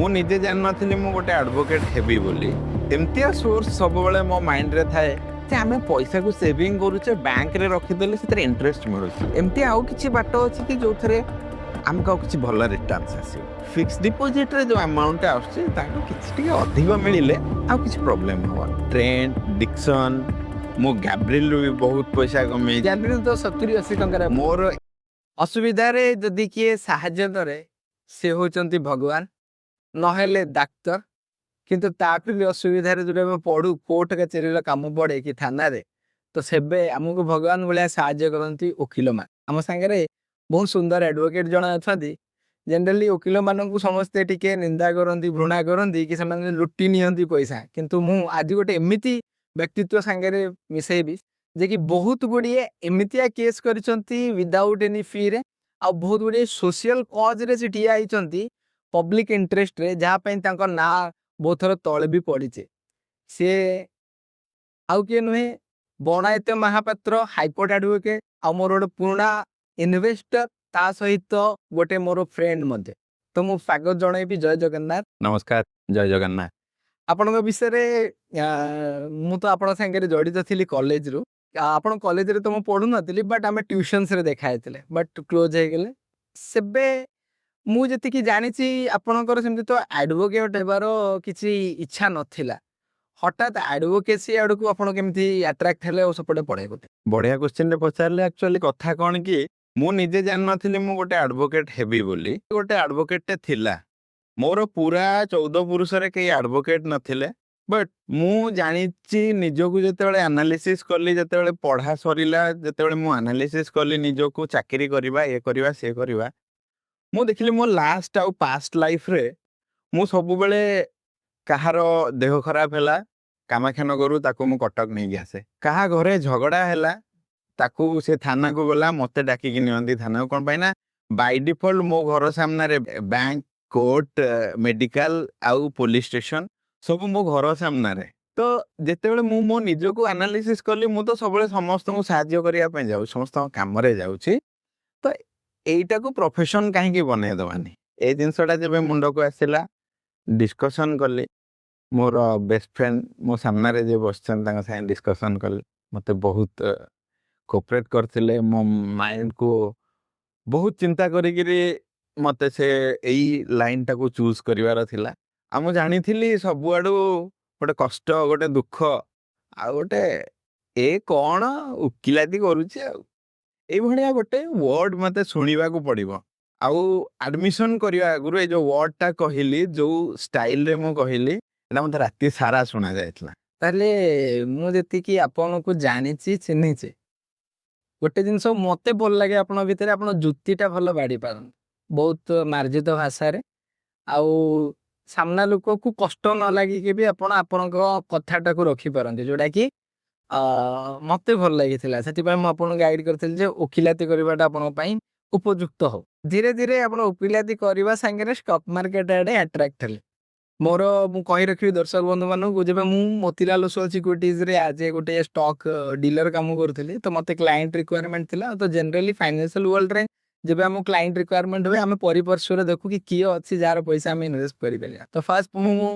ମୁଁ ନିଜେ ଜାଣିନଥିଲି ମୁଁ ଗୋଟେ ଆଡଭୋକେଟ ହେବି ବୋଲି। ଏମିତିଆ ସୋର୍ସ ସବୁବେଳେ ମୋ ମାଇଣ୍ଡରେ ଥାଏ ଯେ ଆମେ ପଇସାକୁ ସେଭିଂ କରୁଛେ, ବ୍ୟାଙ୍କରେ ରଖିଦେଲେ ସେଥିରେ ଇଣ୍ଟରେଷ୍ଟ ମିଳୁଛି। ଏମିତି ଆଉ କିଛି ବାଟ ଅଛି କି ଯୋଉଥିରେ ଆମକୁ ଆଉ କିଛି ଭଲ ରିଟର୍ଣ୍ଣସ ଆସିବ। ଫିକ୍ସ ଡିପୋଜିଟରେ ଯୋଉ ଆମାଉଣ୍ଟ ଆସୁଛି ତାଠୁ କିଛି ଟିକେ ଅଧିକ ମିଳିଲେ ଆଉ କିଛି ପ୍ରୋବ୍ଲେମ ହବନି। ଟ୍ରେଣ୍ଡ, ଡିକ୍ସନ, ମୁଁ ଗ୍ୟାବ୍ରିଏଲରୁ ବି ବହୁତ ପଇସା କମେଇଛି। ଗ୍ୟାବ୍ରିଏଲ ତ 70-80 ଟଙ୍କାରେ ମୋର ଅସୁବିଧାରେ ଯଦି କିଏ ସାହାଯ୍ୟ କରେ ସେ ହଉଛନ୍ତି ଭଗବାନ, ନହେଲେ ଡାକ୍ତର। କିନ୍ତୁ ତାଠୁ ବି ଅସୁବିଧାରେ ଯୋଉଟା ଆମେ ପଢୁ କୋର୍ଟ କଚେରୀର କାମ ପଡେ କି ଥାନାରେ, ତ ସେବେ ଆମକୁ ଭଗବାନ ଭଳିଆ ସାହାଯ୍ୟ କରନ୍ତି ଓକିଲମାନେ। ଆମ ସାଙ୍ଗରେ ବହୁତ ସୁନ୍ଦର ଆଡଭୋକେଟ ଜଣେ ଅଛନ୍ତି। ଜେନେରାଲି ଓକିଲ ମାନଙ୍କୁ ସମସ୍ତେ ଟିକେ ନିନ୍ଦା କରନ୍ତି, ଘୃଣା କରନ୍ତି କି ସେମାନେ ଲୁଟି ନିଅନ୍ତି ପଇସା। କିନ୍ତୁ ମୁଁ ଆଜି ଗୋଟେ ଏମିତି ବ୍ୟକ୍ତିତ୍ୱ ସାଙ୍ଗରେ ମିଶେଇବି ଯେ କି ବହୁତ ଗୁଡିଏ ଏମିତିଆ କେସ୍ କରିଛନ୍ତି ୱିଦାଉଟ୍ ଏନି ଫିରେ, ଆଉ ବହୁତ ଗୁଡିଏ ସୋସିଆଲ କଜରେ ସେ ଠିଆ ହେଇଛନ୍ତି ପବ୍ଲିକ ଇଣ୍ଟରେଷ୍ଟରେ, ଯାହା ପାଇଁ ତାଙ୍କ ନାଁ ବହୁତ ଥର ତଳେ ବି ପଡିଛେ। ସିଏ ଆଉ କିଏ ନୁହେଁ, ବଣାୟତ ମହାପାତ୍ର, ହାଇକୋର୍ଟ ଆଡଭୋକେଟ, ଆଉ ମୋର ଗୋଟେ ପୁରୁଣା ଇନଭେଷ୍ଟର, ତା ସହିତ ଗୋଟେ ମୋର ଫ୍ରେଣ୍ଡ ମଧ୍ୟ। ତ ମୁଁ ସ୍ୱାଗତ ଜଣାଇବି। ଜୟ ଜଗନ୍ନାଥ। ନମସ୍କାର, ଜୟ ଜଗନ୍ନାଥ। ଆପଣଙ୍କ ବିଷୟରେ ମୁଁ ତ ଆପଣଙ୍କ ସାଙ୍ଗରେ ଜଡ଼ିତ ଥିଲି କଲେଜରୁ। ଆପଣ କଲେଜରେ ତ ମୁଁ ପଢୁନଥିଲି, ବଟ୍ ଆମେ ଟ୍ୟୁସନ୍ସରେ ଦେଖା ହେଇଥିଲେ, ବଟ୍ କ୍ଲୋଜ୍ ହେଇଗଲେ। ସେବେ ମୁଁ ଯେତିକି ଜାଣିଛି ଆପଣଙ୍କର ସେମିତି ତ ଆଡଭୋକେଟ ହେବାର କିଛି ଇଚ୍ଛା ନଥିଲା। ହଠାତ୍ ଆଡଭୋକେସି ଆଡକୁ ଆପଣ କେମିତି ଆଟ୍ରାକ୍ଟ ହେଲେ ଆଉ ସେପଟେ ପଢେଇବ? ବଢିଆ କ୍ୱେଶ୍ଚିନ୍ ଟେ ପଚାରିଲେ। ଆକ୍ଚୁଆଲି କଥା କଣ କି, ମୁଁ ନିଜେ ଜାଣିନଥିଲି ମୁଁ ଗୋଟେ ଆଡଭୋକେଟ ହେବି ବୋଲି। ଗୋଟେ ଆଡଭୋକେଟଟେ ଥିଲା। ମୋର ପୁରା 14 ପୁରୁଷରେ କେହି ଆଡଭୋକେଟ ନଥିଲେ। ବଟ୍ ମୁଁ ଜାଣିଛି ନିଜକୁ ଯେତେବେଳେ ଆନାଲିସିସ୍ କଲି, ଯେତେବେଳେ ପଢା ସରିଲା, ଯେତେବେଳେ ମୁଁ ଆନାଲିସିସ୍ କଲି ନିଜକୁ, ଚାକିରି କରିବା, ଇଏ କରିବା, ସିଏ କରିବା, ମୁଁ ଦେଖିଲି ମୋ ଲାଷ୍ଟ ଆଉ ପାଷ୍ଟ ଲାଇଫରେ ମୁଁ ସବୁବେଳେ କାହାର ଦେହ ଖରାପ ହେଲା କାମାକ୍ଷାନଗରରୁ ତାକୁ ମୁଁ କଟକ ନେଇକି ଆସେ। କାହା ଘରେ ଝଗଡା ହେଲା ତାକୁ ସେ ଥାନାକୁ ଗଲା, ମତେ ଡାକିକି ନିଅନ୍ତି ଥାନାକୁ। କଣ ପାଇଁ ନା ବାଇ ଡିଫଲ୍ଟ ମୋ ଘର ସାମ୍ନାରେ ବ୍ୟାଙ୍କ, କୋର୍ଟ, ମେଡିକାଲ ଆଉ ପୋଲିସ ଷ୍ଟେସନ ସବୁ ମୋ ଘର ସାମ୍ନାରେ। ତ ଯେତେବେଳେ ମୁଁ ମୋ ନିଜକୁ ଆନାଲିସିସ୍ କଲି, ମୁଁ ତ ସବୁବେଳେ ସମସ୍ତଙ୍କୁ ସାହାଯ୍ୟ କରିବା ପାଇଁ ଯାଉଛି, ସମସ୍ତଙ୍କ କାମରେ ଯାଉଛି, ତ ଏଇଟାକୁ ପ୍ରଫେସନ କାହିଁକି ବନେଇଦବାନି। ଏଇ ଜିନିଷଟା ଯେବେ ମୁଣ୍ଡକୁ ଆସିଲା, ଡିସ୍କସନ କଲି। ମୋର ବେଷ୍ଟ ଫ୍ରେଣ୍ଡ ମୋ ସାମ୍ନାରେ ଯିଏ ବସିଛନ୍ତି ତାଙ୍କ ସାଙ୍ଗେ ଡିସ୍କସନ କଲି। ମତେ ବହୁତ କୋପରେଟ୍ କରିଥିଲେ। ମୋ ମାଇଣ୍ଡକୁ ବହୁତ ଚିନ୍ତା କରିକିରି ମତେ ସେ ଏଇ ଲାଇନଟାକୁ ଚୁଜ୍ କରିବାର ଥିଲା। ଆଉ ମୁଁ ଜାଣିଥିଲି ସବୁଆଡୁ ଗୋଟେ କଷ୍ଟ, ଗୋଟେ ଦୁଃଖ, ଆଉ ଗୋଟେ ଏ କଣ ଓକିଲାତି କରୁଛି ଆଉ, ଏଇଭଳିଆ ଗୋଟେ ୱାର୍ଡ ମତେ ଶୁଣିବାକୁ ପଡିବ। ଆଉ ଆଡମିସନ କରିବା ଆଗରୁ ଏଇ ଯୋଉ ୱାର୍ଡଟା କହିଲି, ଯୋଉ ଷ୍ଟାଇଲରେ ମୁଁ କହିଲି, ଏଟା ମତେ ରାତି ସାରା ଶୁଣା ଯାଇଥିଲା। ତାହେଲେ ମୁଁ ଯେତିକି ଆପଣଙ୍କୁ ଜାଣିଛି, ଚିହ୍ନିଛି, ଗୋଟେ ଜିନିଷ ମତେ ଭଲ ଲାଗେ ଆପଣଙ୍କ ଭିତରେ, ଆପଣ ଯୁକ୍ତିଟା ଭଲ ବାଢି ପାରନ୍ତି ବହୁତ ମାର୍ଜିତ ଭାଷାରେ। ଆଉ ସାମ୍ନା ଲୋକକୁ କଷ୍ଟ ନ ଲାଗିକି ବି ଆପଣ ଆପଣଙ୍କ କଥାଟାକୁ ରଖିପାରନ୍ତି, ଯୋଉଟା କି ମତେ ଭଲ ଲାଗିଥିଲା। ସେଥିପାଇଁ ମୁଁ ଆପଣଙ୍କୁ ଗାଇଡ କରିଥିଲି ଯେ ଓକିଲାତି କରିବାଟା ଆପଣଙ୍କ ପାଇଁ ଉପଯୁକ୍ତ ହଉ। ଧୀରେ ଧୀରେ ଆପଣ ଓକିଲାତି କରିବା ସାଙ୍ଗରେ ଷ୍ଟକ୍ ମାର୍କେଟ ଆଡେ ଆଟ୍ରାକ୍ଟ ହେଲେ। ମୋର ମୁଁ କହି ରଖିବି ଦର୍ଶକ ବନ୍ଧୁ ମାନଙ୍କୁ, ଯେବେ ମୁଁ ମୋତିଲାଲ ଓସ୍ୱାଲ ସିକ୍ୟୁରିଟିଜରେ ଆଜ ଏ ଗୋଟେ ଷ୍ଟକ୍ ଡିଲର କାମ କରୁଥିଲି, ତ ମତେ କ୍ଲାଏଣ୍ଟ ରିକ୍ୱାରମେଣ୍ଟ ଥିଲା। ତ ଜେନେରାଲି ଫାଇନାନ୍ସିଆଲ ୱାର୍ଲଡରେ ଯେବେ ଆମକୁ କ୍ଲାଏଣ୍ଟ ରିକ୍ୱାରମେଣ୍ଟ ହୁଏ, ଆମେ ପରିପାର୍ଶ୍ୱରେ ଦେଖୁ କି କିଏ ଅଛି ଯାହାର ପଇସା ଆମେ ଇନଭେଷ୍ଟ କରିପାରିବା। ତ ଫାଷ୍ଟ ମୁଁ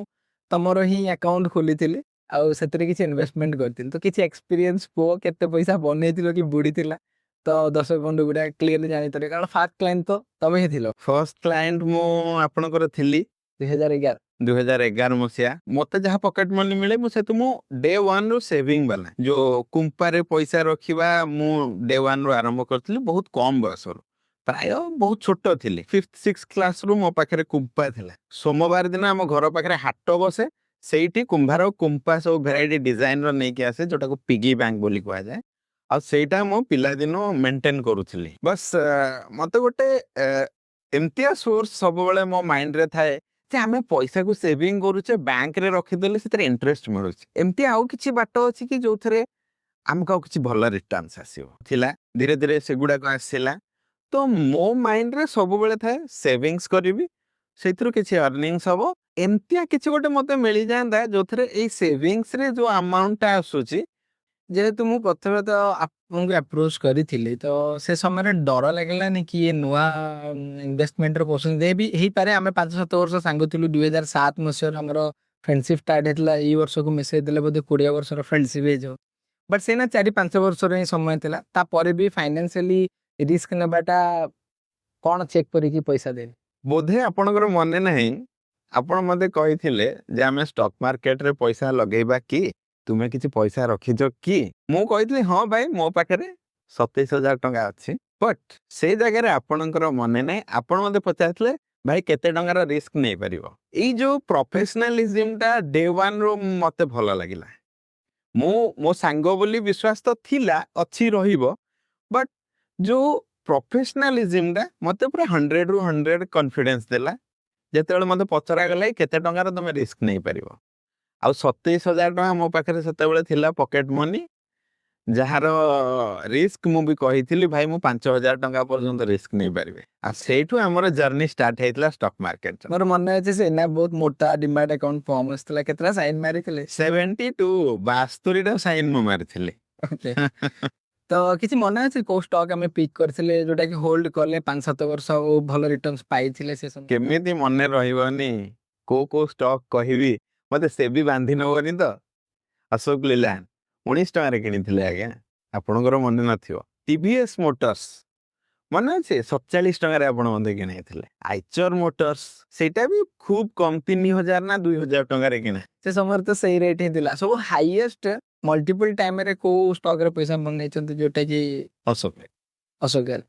ତମର ହିଁ ଆକାଉଣ୍ଟ ଖୋଲିଥିଲି, ଆଉ ସେଥିରେ କିଛି ଇନଭେଷ୍ଟମେଣ୍ଟ କରିଥିଲି। ତ କିଛି ଏକ୍ସପିରିଏନ୍ସ କୁହ, କେତେ ପଇସା ବନେଇଥିଲ କି ବୁଡିଥିଲା, ତ ଦର୍ଶକ ବନ୍ଧୁ ଗୁଡା କ୍ଲିୟରଲି ଜାଣିପାରିବେ, କାରଣ ଫାଷ୍ଟ କ୍ଲାଏଣ୍ଟ ତ ତମେ ହିଁ ଥିଲ। ଫର୍ଷ୍ଟ କ୍ଲାଏଣ୍ଟ ମୁଁ ଆପଣଙ୍କର ଥିଲି 2011। 2011 ମସିହା। ମତେ ଯାହା ପକେଟ ମନି ମିଳେ ମୁଁ ସେଥିରୁ ମୁଁ ଡେ ୱାନ୍ ରୁ ସେଭିଂ ବାଲା, ଯୋଉ କୁମ୍ପାରେ ପଇସା ରଖିବା, ମୁଁ ଡେ ୱାନ୍ ରୁ ଆରମ୍ଭ କରିଥିଲି। ବହୁତ କମ ବୟସରୁ, ପ୍ରାୟ ବହୁତ ଛୋଟ ଥିଲି, 5th 6th କ୍ଲାସରୁ ମୋ ପାଖରେ କୁମ୍ପା ଥିଲା। ସୋମବାର ଦିନ ଆମ ଘର ପାଖରେ ହାଟ ବସେ, ସେଇଠି କୁମ୍ଭାର କୁମ୍ପା ସବୁ ଭେରାଇଟି ଡିଜାଇନର ନେଇକି ଆସେ, ଯୋଉଟାକୁ ପିଗି ବ୍ୟାଙ୍କ ବୋଲି କୁହାଯାଏ। ଆଉ ସେଇଟା ମୁଁ ପିଲାଦିନୁ ମେଣ୍ଟେନ କରୁଥିଲି। ବସ୍ ମତେ ଗୋଟେ ଏମିତିଆ ସୋର୍ସ ସବୁବେଳେ ମୋ ମାଇଣ୍ଡରେ ଥାଏ ଯେ ଆମେ ପଇସାକୁ ସେଭିଂ କରୁଛେ, ବ୍ୟାଙ୍କରେ ରଖିଦେଲେ ସେଥିରେ ଇଣ୍ଟରେଷ୍ଟ ମିଳୁଛି। ଏମିତି ଆଉ କିଛି ବାଟ ଅଛି କି ଯୋଉଥିରେ ଆମକୁ ଆଉ କିଛି ଭଲ ରିଟର୍ଣ୍ଣସ ଆସିବ ଥିଲା। ଧୀରେ ଧୀରେ ସେଗୁଡାକ ଆସିଲା। ତ ମୋ ମାଇଣ୍ଡରେ ସବୁବେଳେ ଥାଏ ସେଭିଙ୍ଗସ କରିବି, ସେଇଥିରୁ କିଛି ଅର୍ନିଙ୍ଗସ ହବ। ଏମିତିଆ କିଛି ଗୋଟେ ମତେ ମିଳିଯାଆନ୍ତା ଯୋଉଥିରେ ଏଇ ସେଭିଙ୍ଗସରେ ଯୋଉ ଆମାଉଣ୍ଟଟା ଆସୁଛି ଯେହେତୁ ମୁଁ ପ୍ରଥମେ ତ ଆପଣଙ୍କୁ ଆପ୍ରୋଚ୍ କରିଥିଲି ତ ସେ ସମୟରେ ଡର ଲାଗିଲାନି କି ଏ ନୂଆ ଇନଭେଷ୍ଟମେଣ୍ଟରେ ପଶୁଛନ୍ତି ବି ହେଇପାରେ। ଆମେ 5-7 ବର୍ଷ ସାଙ୍ଗ ଥିଲୁ। 2007 ମସିହାରେ ଆମର ଫ୍ରେଣ୍ଡସିପ୍ ଷ୍ଟାର୍ଟ ହେଇଥିଲା। ଏଇ ବର୍ଷକୁ ମିଶାଇ ଦେଲେ ବୋଧେ 20 ବର୍ଷର ଫ୍ରେଣ୍ଡସିପ୍ ହେଇଯିବ। ବଟ୍ ସେଇନା 4-5 ବର୍ଷର ହିଁ ସମୟ ଥିଲା। ତାପରେ ବି ଫାଇନାନ୍ସିଆଲି ରିସ୍କ ନେବାଟା କ'ଣ ଚେକ୍ କରିକି ପଇସା ଦେଲି। ବୋଧେ ଆପଣଙ୍କର ମନେ ନାହିଁ, ଆପଣ ମତେ କହିଥିଲେ ଯେ ଆମେ ଷ୍ଟକ୍ ମାର୍କେଟରେ ପଇସା ଲଗେଇବା କି? ତୁମେ କିଛି ପଇସା ରଖିଛ କି? ମୁଁ କହିଥିଲି ହଁ ଭାଇ ମୋ ପାଖରେ 27,000 ଟଙ୍କା ଅଛି। ବଟ୍ ସେଇ ଜାଗାରେ ଆପଣଙ୍କର ମନେ ନାହିଁ। ଆପଣ ମତେ ପଚାରିଥିଲେ ଭାଇ କେତେ ଟଙ୍କାର ରିସ୍କ ନେଇପାରିବ? ଏଇ ଯୋଉ ପ୍ରଫେସନାଲିଜିମଟା ଡେ ୱାନ୍‌ରୁ ମତେ ଭଲ ଲାଗିଲା। ମୁଁ ମୋ ସାଙ୍ଗ ବୋଲି ବିଶ୍ୱାସ ତ ଥିଲା, ଅଛି, ରହିବ। ବଟ୍ ଯୋଉ ପ୍ରଫେସନାଲିଜିମଟା ମତେ ପୁରା 100ରୁ 100 କନଫିଡେନ୍ସ ଦେଲା। ଯେତେବେଳେ ମତେ ପଚରାଗଲା କେତେ ଟଙ୍କାର ତମେ ରିସ୍କ ନେଇପାରିବ, ଆଉ 27,000 ଟଙ୍କା ମୋ ପାଖରେ ସେତେବେଳେ ଥିଲା ପକେଟ ମନି, ଯାହାର ରିସ୍କ ମୁଁ ବି କହିଥିଲି ଭାଇ ମୁଁ 5,000 ଟଙ୍କା ପର୍ଯ୍ୟନ୍ତ ରିସ୍କ ନେଇପାରିବି। ଆଉ ସେଇଠୁ ଆମର ଜର୍ଣ୍ଣି ଷ୍ଟାର୍ଟ ହେଇଥିଲା ଷ୍ଟକ୍ ମାର୍କେଟ। ମୋର ମନେ ଅଛି ସେଇନା ବହୁତ ମୋଟା ଡିମାଟ ଆକାଉଣ୍ଟ ଫର୍ମ ଆସିଥିଲା। କେତେଟା ସାଇନ୍ ମାରିଥିଲେ? 72ଟା ସାଇନ୍ ମୁଁ ମାରିଥିଲି। ଓକେ। ତ କିଛି ମନେ ଅଛି କୋଉ ଷ୍ଟକ୍ ଆମେ ପିକ୍ କରିଥିଲେ ଯୋଉଟା କି ହୋଲ୍ଡ କଲେ 5-7 ବର୍ଷ ଆଉ ଭଲ ରିଟର୍ଣ୍ଣସ ପାଇଥିଲେ ସେ ସମୟ? କେମିତି ମନେ ରହିବନି, କୋଉ କୋଉ ଷ୍ଟକ୍ କହିବି, ମତେ ସେବି ବାନ୍ଧି ନବନି ତ? ଅଶୋକ ଲିଲାନ 19 ଟଙ୍କାରେ କିଣିଥିଲେ ଆଜ୍ଞା, ଆପଣଙ୍କର ମନେ ନଥିବ। ଟିଭିଏସ୍ ମୋଟର୍ସ ମନେ ଅଛି 47 ଟଙ୍କାରେ ଆପଣ ମତେ କିଣେଇଥିଲେ। ଆଇଚର ମୋଟର୍ସ ସେଇଟା ବି ଖୁବ୍ କମ୍ 3,000 ନା 2,000 ଟଙ୍କାରେ କିଣା। ସେ ସମୟରେ ତ ସେଇ ରେଟ୍ ହିଁ ଥିଲା। ସବୁ ହାଇଏଷ୍ଟ ମଲ୍ଟିପଲ ଟାଇମରେ କୋଉ ଷ୍ଟକରେ ପଇସା ବନେଇଛନ୍ତି ଯୋଉଟା କି? ଅଶୋକ ଲେଲାଣ୍ଡ।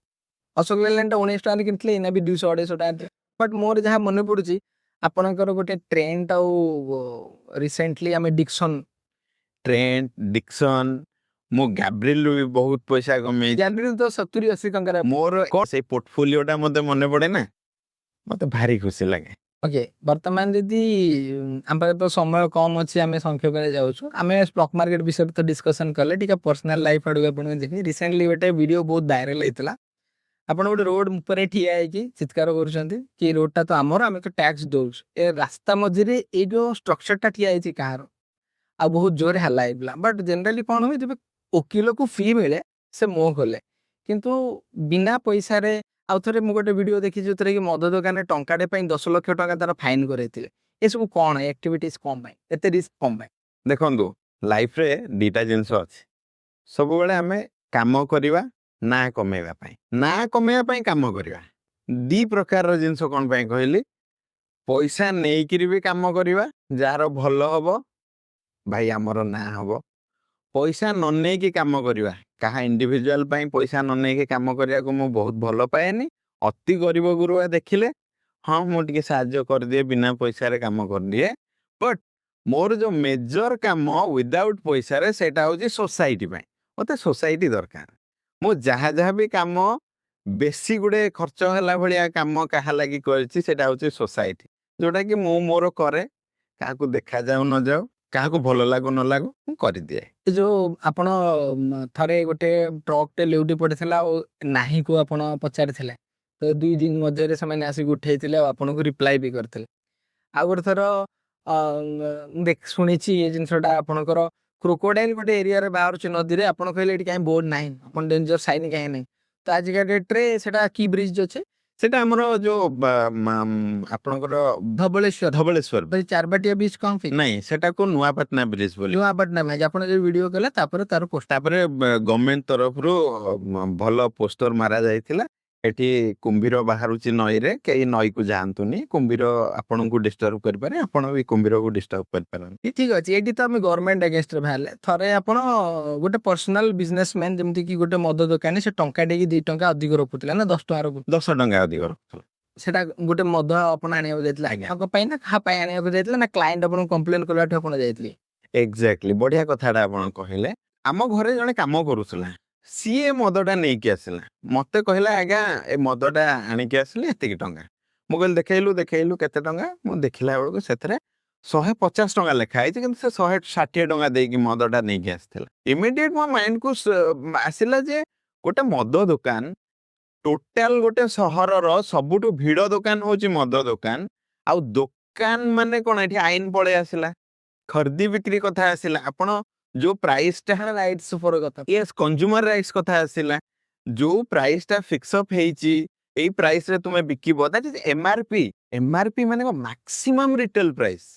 ଅଶୋକ ଲେଲାଣ୍ଡଟା 19 ଟଙ୍କାରେ କିଣିଥିଲେ, ଏଇନା ବି 200-250 ଟଙ୍କା। ବଟ୍ ମୋର ଯାହା ମନେ ପଡୁଛି ଆପଣଙ୍କର ଗୋଟେ ଟ୍ରେଣ୍ଡ ଆଉ ରିସେଣ୍ଟଲି ଆମେ ଡିକ୍ସନ୍ ମୁଁ ଗ୍ୟାବ୍ରିଏଲରୁ ବି ବହୁତ ପଇସା କମେଇଛି। ଗ୍ୟାବ୍ରିଏଲ ତ 70-80 ଟଙ୍କାରେ। ମୋର ସେଇ ପୋର୍ଟଫୋଲିଓଟା ମତେ ମନେ ପଡେ ନା, ମତେ ଭାରି ଖୁସି ଲାଗେ। ଓକେ, ବର୍ତ୍ତମାନ ଯଦି ଆମ ପାଖରେ ତ ସମୟ କମ୍ ଅଛି, ଆମେ ସଂକ୍ଷେପରେ ଯାଉଛୁ। ଆମେ ଷ୍ଟକ୍ ମାର୍କେଟ ବିଷୟରେ ତ ଡିସ୍କସନ୍ କଲେ, ଟିକେ ପର୍ସନାଲ ଲାଇଫ ଆଡକୁ ଆପଣଙ୍କୁ ଯିବି। ରିସେଣ୍ଟଲି ଗୋଟେ ଭିଡ଼ିଓ ବହୁତ ଭାଇରାଲ ହେଇଥିଲା। ଆପଣ ଗୋଟେ ରୋଡ ଉପରେ ଠିଆ ହେଇକି ଚିତ୍କାର କରୁଛନ୍ତି କି ରୋଡଟା ତ ଆମର, ଆମେ ତ ଟ୍ୟାକ୍ସ ଦଉଛୁ। ଏ ରାସ୍ତା ମଝିରେ ଏଇ ଯୋଉ ଷ୍ଟ୍ରକ୍ଚରଟା ଠିଆ ହେଇଛି କାହାର, ଆଉ ବହୁତ ଜୋରରେ ହାଲା ହେଇଥିଲା। ବଟ୍ ଜେନେରାଲି କ'ଣ ହୁଏ, ଯେବେ ଓକିଲକୁ ଫି ମିଳେ ସେ ମୁହଁ ଖୋଲେ, କିନ୍ତୁ ବିନା ପଇସାରେ। ଆଉ ଥରେ ମୁଁ ଗୋଟେ ଭିଡ଼ିଓ ଦେଖିଛି ଯୋଉଥିରେ କି ମଦ ଦୋକାନରେ ଟଙ୍କାଟେ ପାଇଁ 10 ଲକ୍ଷ ଟଙ୍କା ତାର ଫାଇନ୍ କରେଇଥିଲେ। ଏସବୁ କ'ଣ ଆକ୍ଟିଭିଟିସ୍ କ'ଣ ପାଇଁ, ଏତେ ରିସ୍କ କ'ଣ ପାଇଁ? ଦେଖନ୍ତୁ, ଲାଇଫରେ ଦିଟା ଜିନିଷ ଅଛି। ସବୁବେଳେ ଆମେ କାମ କରିବା ନାଁ କମେଇବା ପାଇଁ, ନାଁ କମେଇବା ପାଇଁ କାମ କରିବା। ଦି ପ୍ରକାରର ଜିନିଷ କ'ଣ ପାଇଁ କହିଲି? ପଇସା ନେଇକିରି ବି କାମ କରିବା, ଯାହାର ଭଲ ହବ, ଭାଇ ଆମର ନାଁ ହବ। ପଇସା ନ ନେଇକି କାମ କରିବା, କାହା ଇଣ୍ଡିଭିଜୁଆଲ ପାଇଁ ପଇସା ନ ନେଇକି କାମ କରିବାକୁ ମୁଁ ବହୁତ ଭଲ ପାଏନି। ଅତି ଗରିବ ଗୁରୁବା ଦେଖିଲେ ହଁ ମୁଁ ଟିକେ ସାହାଯ୍ୟ କରିଦିଏ, ବିନା ପଇସାରେ କାମ କରିଦିଏ। ବଟ୍ ମୋର ଯୋଉ ମେଜର କାମ ୱିଦାଉଟ୍ ପଇସାରେ, ସେଇଟା ହଉଛି ସୋସାଇଟି ପାଇଁ। ମତେ ସୋସାଇଟି ଦରକାର। ମୁଁ ଯାହା ବି କାମ ବେଶୀ ଗୁଡେ ଖର୍ଚ୍ଚ ହେଲା ଭଳିଆ କାମ କାହା ଲାଗି କରିଛି, ସେଇଟା ହଉଛି ସୋସାଇଟି, ଯୋଉଟା କି ମୁଁ ମୋର କରେ। କାହାକୁ ଦେଖାଯାଉ ନ ଯାଉ, କାହାକୁ ଭଲ ଲାଗୁ ନ ଲାଗୁ, ମୁଁ କରିଦିଏ। ଏ ଯୋଉ ଆପଣ ଥରେ ଗୋଟେ ଟ୍ରକଟେ ଲେଉଟି ପଡ଼ିଥିଲା ଆଉ ନାହିଁକୁ ଆପଣ ପଚାରିଥିଲେ, ତ 2 ଦିନ ମଧ୍ୟରେ ସେମାନେ ଆସିକି ଉଠେଇଥିଲେ ଆଉ ଆପଣଙ୍କୁ ରିପ୍ଲାଏ ବି କରିଥିଲେ। ଆଉ ଗୋଟେ ଥର ଶୁଣିଛି ଏ ଜିନିଷଟା ଆପଣଙ୍କର କ୍ରୋକୋଡାଇଲ ଗୋଟେ ଏରିଆରେ ବାହାରୁଛି ନଦୀରେ, ଆପଣ କହିଲେ ଏଠି କାହିଁ ବୋର୍ଡ ନାହିଁ, ଆପଣ ଡେଞ୍ଜର ସାଇନ୍ କାହିଁ ନାହିଁ? ତ ଆଜିକା ଡେଟ୍ରେ ସେଟା କି ବ୍ରିଜ ଅଛି? ସେଟା ଆମର ଯୋଉ ଆପଣଙ୍କର ଧବଳେଶ୍ୱର ଭାଇ ଚାରବାଟିଆ ବିଚ୍ କ'ଣ ପାଇଁ? ନାଇଁ, ସେଟାକୁ ନୂଆପାଟଣା ବ୍ରିଜ ବୋଲି। ନୂଆପାଟଣା ଭାଇ, ଆପଣ ଯୋଉ ଭିଡ଼ିଓ କଲେ ତାପରେ ତାର ପୋଷ୍ଟ। ତାପରେ ଗଭର୍ଣ୍ଣମେଣ୍ଟ ତରଫରୁ ଭଲ ପୋଷ୍ଟର ମାରା ଯାଇଥିଲା। ଏଠି କୁମ୍ଭୀର ବାହାରୁଛି ନଈରେ, କେହି ନଈକୁ ଯାଆନ୍ତୁନି, କୁମ୍ଭୀର ଆପଣଙ୍କୁ ଡିଷ୍ଟର୍ବ କରିପାରେ, ଆପଣ ବି କୁମ୍ଭୀରକୁ ଡିଷ୍ଟର୍ବ କରିପାରନ୍ତି। ଠିକ ଅଛି, ଏଠି ତ ଆମେ ଗଭର୍ଣ୍ଣମେଣ୍ଟ ଏଗେନ୍ଷ୍ଟରେ ବାହାରିଲେ। ଥରେ ଆପଣ ଗୋଟେ ପର୍ସନାଲ ବିଜନେସମ୍ୟାନ, ଯେମିତି କି ଗୋଟେ ମଦ ଦୋକାନୀ, ସେ ଟଙ୍କାଟେ କି 2 ଟଙ୍କା ଅଧିକ ରଖୁଥିଲା ନା 10 ଟଙ୍କା ରଖୁଥିଲା? 10 ଟଙ୍କା ଅଧିକ ରଖୁଥିଲା। ସେଟା ଗୋଟେ ମଦ ଆପଣ ଆଣିବାକୁ ଯାଇଥିଲେ, ଆଜ୍ଞା, ଆପଣଙ୍କ ପାଇଁ ନା କାହା ପାଇଁ ଆଣିବାକୁ ଯାଇଥିଲେ, ନା କ୍ଲାଏଣ୍ଟ ଆପଣଙ୍କୁ କମ୍ପ୍ଲେନ କଲାଠୁ ଆପଣ ଯାଇଥିଲେ? ଏକ୍ଜାକ୍ଟଲି, ବଢିଆ କଥାଟା ଆପଣ କହିଲେ। ଆମ ଘରେ ଜଣେ କାମ କରୁଥିଲା, ସିଏ ମଦଟା ନେଇକି ଆସିଲା, ମତେ କହିଲା ଆଜ୍ଞା ଏ ମଦଟା ଆଣିକି ଆସିଲି, ଏତିକି ଟଙ୍କା। ମୁଁ କହିଲି ଦେଖେଇଲୁ କେତେ ଟଙ୍କା? ମୁଁ ଦେଖିଲା ବେଳକୁ ସେଥିରେ 150 ଟଙ୍କା ଲେଖା ହେଇଛି, କିନ୍ତୁ ସେ 160 ଟଙ୍କା ଦେଇକି ମଦଟା ନେଇକି ଆସିଥିଲା। ଇମିଡିଏଟ ମୋ ମାଇଣ୍ଡକୁ ଆସିଲା ଯେ ଗୋଟେ ମଦ ଦୋକାନ, ଟୋଟାଲ ଗୋଟେ ସହରର ସବୁଠୁ ଭିଡ଼ ଦୋକାନ ହଉଛି ମଦ ଦୋକାନ। ଆଉ ଦୋକାନ ମାନେ କ'ଣ, ଏଠି ଆଇନ ପଳେଇ ଆସିଲା, ଖର୍ଦି ବିକ୍ରି କଥା ଆସିଲା। ଆପଣ जो प्राइस टा ରାଇଟ୍ସ ଉପରେ କଥା यस कंज्यूमर राइट्स कथा आसिला जो प्राइस टा फिक्स अप हेची एई प्राइस रे तुमे बिकिबो दैट इज एमआरपी माने मैक्सिमम रिटेल प्राइस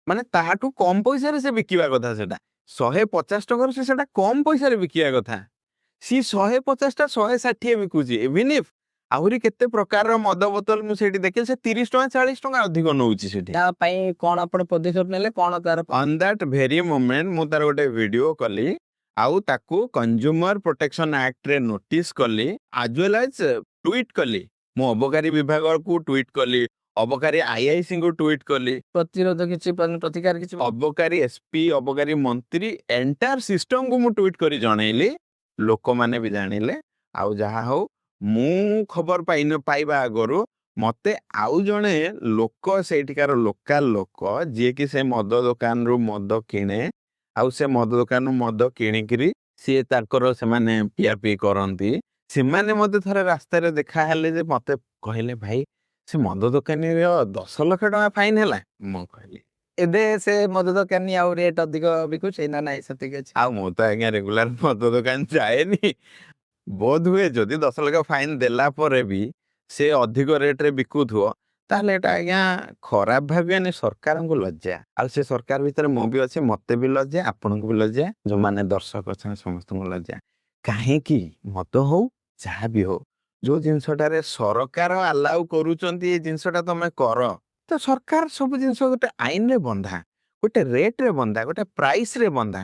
माने ताहाटू कम पैसा रे से बिकिबा कथा सेटा 150 टका से सेटा कम पैसा रे बिकिया कथा सी 150 टा 160 बिकुची इवन इफ आहुरी केते प्रकार रो मद बोतल मु सेठी देखिल से 30 टका 40 टका अधिक नउची सेठी ତା ପାଇଁ କଣ ଆପଣ ପଦକ୍ଷେପ ନେଲେ କଣ ତାର ऑन दैट वेरी मोमेंट मु तार गोटे वीडियो कली आउ ताकू कंज्यूमर प्रोटेक्शन एक्ट रे नोटिस कली आज वेल एज ट्वीट कली मु अबकारी विभाग को ट्वीट कली अबकारी आईआईसी को ट्वीट कली ପ୍ରତିରୋଧ କିଛି ପ୍ରତିକାର କିଛି अबकारी एसपी अबकारी मंत्री एंटायर सिस्टम को मु ट्वीट करी जणैली लोक माने भी जानिले आउ जहा हो मु खबर पाइबा आगरु मते आउ जणे लोक सेठिकार लोकल लोक जे कि से मद दुकान रु मद किणे आउ से मद दुकान रु मद किणिकिरी सी ताकर से माने पिया पी करंती से माने मते थरे रास्ता रे देखा हेले जे मते कहले भाई से मद दुकानी रे 10 लाख टका फाइन हैला मु कहली ଏବେ ସେ ମଦ ଦୋକାନୀ ଆଉ ରେଟ୍ ଅଧିକ ବିକୁଛି ନା ନାଇଁ ସେତିକି ଅଛି ଆଉ ମୁଁ ତ ଆଜ୍ଞା ରେଗୁଲାର ମଦ ଦୋକାନ ଯାଏନି ବୋଧ ହୁଏ ଯଦି 10 ଲାख फाइन देला परे भी से अधिक रेट रे बिकुथुओ ताहले एटा आज्ञा खराब भाबियानी सरकार को लज्जा आ से सरकार भीतर मो भी अछि मते भी लज्जा आपन को भी लज्जा जो माने दर्शक अछन समस्त को लज्जा काहे कि मत हो जहा भी हो जो जिनसटारे सरकार अलाउ करूचंती ए जिनसटा तमे कर तो सरकार सब जिनस गोटे आईन रे बंधा गोटे रेट रे बंधा गोटे प्राइस रे बंधा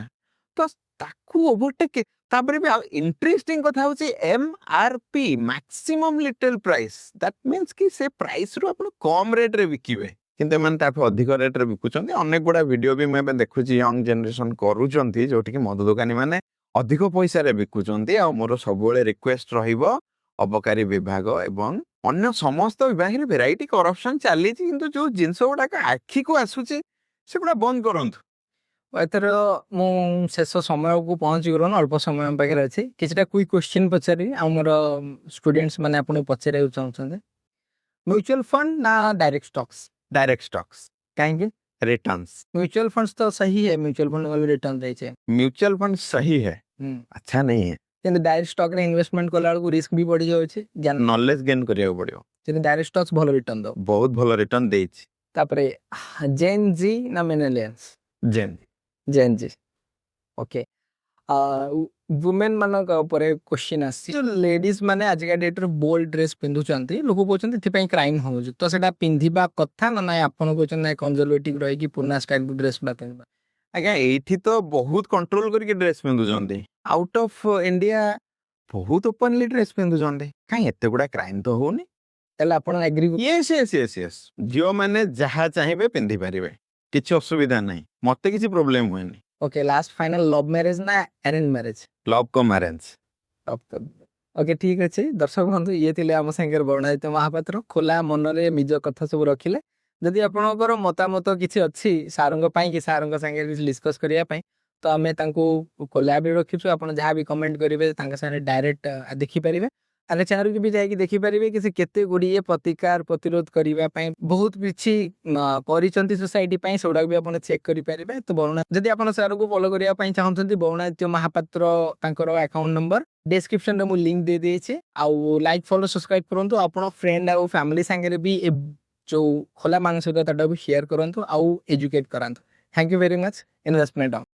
तो ताकू ओवरटेक तापरे भी इंटरेस्टिंग कथा होची MRP maximum little price that means कि से प्राइस रु अपन कम रेट रे बिकिबे किंतु मन ताप अधिक रेट रे बिकुचंती अनेक गुडा वीडियो भी मैं देखुची यंग जनरेशन करूचंती जोठी कि मद दुकानी माने अधिक पैसा रे बिकुचंती आ मोर सबले रिक्वेस्ट रहिबो अबकारी विभाग एवं अन्य समस्त विभाग रे वैरायटी करप्शन चली किंतु जो जिंस गुडा आखि को आसुची से गुडा बंद करंतु ଏଥର ମୁଁ ଶେଷ ସମୟକୁ ପହଞ୍ଚି ଗଲୁଣି ଅଳ୍ପ ସମୟ ଆମ ପାଖରେ ଅଛି କିଛିଟା କୁଇକ୍ କ୍ୱେଶ୍ଚିନ୍ ପଚାରିବି ଆଉ ମୋର ଷ୍ଟୁଡେଣ୍ଟସ୍ ମାନେ ଆପଣଙ୍କୁ ପଚାରିବାକୁ ଚାହୁଁଛନ୍ତି ମ୍ୟୁଚୁଆଲ ଫଣ୍ଡ ନା डायरेक्ट स्टॉक्स କାହିଁକି रिटर्न्स म्यूचुअल फंड्स तो सही है म्यूचुअल फंड में भी रिटर्न ଦେଇଛେ म्यूचुअल फंड सही है अच्छा नहीं है କିନ୍ତୁ डायरेक्ट स्टॉक रे इन्वेस्टमेंट कला बेलକୁ रिस्क भी बढ़ी जाଉଛି ज्ञान नॉलेज गेन करिया पड़ियो କିନ୍ତୁ डायरेक्ट स्टॉक्स ଭଲ रिटर्न दो बहुत भलो रिटर्न देछि ତାପରେ जेन जी ना मिलेनियल्स जेन जी ओके वुमेन मानक ऊपर क्वेश्चन आसी जो लेडीज माने आजिका डेट रे बोल्ड ड्रेस पिंधुचंती लोक कहउचंती थिपई क्राइम होउछ तो सेटा पिंधिबा कथा ना ना आपन कहउचन ना कंजर्वेटिव रही कि पुराना स्टाइल ड्रेस बा पिंधबा आज्ञा एठी तो बहुत कंट्रोल करके ड्रेस पिंधुचंती आउट ऑफ इंडिया बहुत ओपनली ड्रेस पिंधुचंती काई एते गुडा क्राइम तो होनी तले आपन agree yes yes yes yes जियो माने जहा चाहेबे पिंधि परिबे किछि असुविधा नहीं मते किछि प्रॉब्लम होएनी okay last final love marriage ना arrange marriage love cum arrange okay ठीक अच्छे दर्शक बंधु ये थिले आम संगे वर्णादित्य महापात्र खोला मन रे निज कथा सब रखिले जदि आपणकर मतामत किसी अच्छी सारंग पाई कि सारंग संगे डिस्कस करिया पाई तो आमे तांको कोलैब रे रखिछु आपण जहां भी कमेंट करिवे तांका सारे डायरेक्ट देखि परिवे आले चैनल के भी जाई कि देखि परिवे कि से केते गुडी प्रतिकार प्रतिरोध करिवा पाई बहुत किछि परिचंती सोसाइटी पाई सोडा भी आपण चेक करि परिवे तो बरुणा जदि आपण सार को फॉलो करिया पाई चाहउछंती वर्णादित्य महापात्र तांकर अकाउंट नंबर डिस्क्रिप्शन रे मु लिंक दे देछि आउ लाइक फॉलो सब्सक्राइब करंतु आपण फ्रेंड आउ फैमिली संगे भी जो खोला मानसिकता भी शेयर करंतु आउ एजुकेट करंतु thank you very much investment